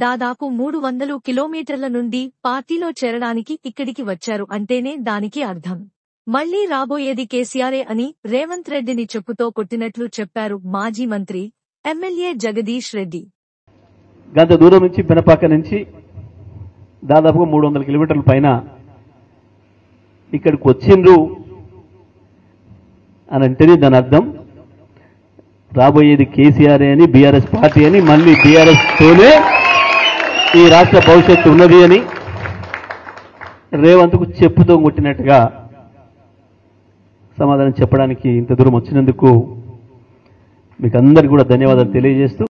దాదాపు 300 కిలోమీటర్ల నుండి పార్టీలో చేరడానికి ఇక్కడికి వచ్చారు అంటేనే దానికి అర్థం. మళ్లీ రాబోయేది కేసీఆరే అని రేవంత్ రెడ్డిని చెప్పుతో కొట్టినట్లు చెప్పారు మాజీ మంత్రి, ఎమ్మెల్యే జగదీష్ రెడ్డి. గంత దూరం నుంచి పెనపాక నుంచి దాదాపుగా 300 కిలోమీటర్ల పైన ఇక్కడికి వచ్చిండ్రు అని అంటేనే దాని అర్థం రాబోయేది కేసీఆర్ అని, బీఆర్ఎస్ పార్టీ అని, మళ్ళీ బీఆర్ఎస్ తోనే ఈ రాష్ట్ర భవిష్యత్తు ఉన్నది అని రేవంత్కు చెప్పుతో కొట్టినట్టుగా సమాధానం చెప్పడానికి ఇంత దూరం వచ్చినందుకు మీకు అందరికీ కూడా ధన్యవాదాలు తెలియజేస్తూ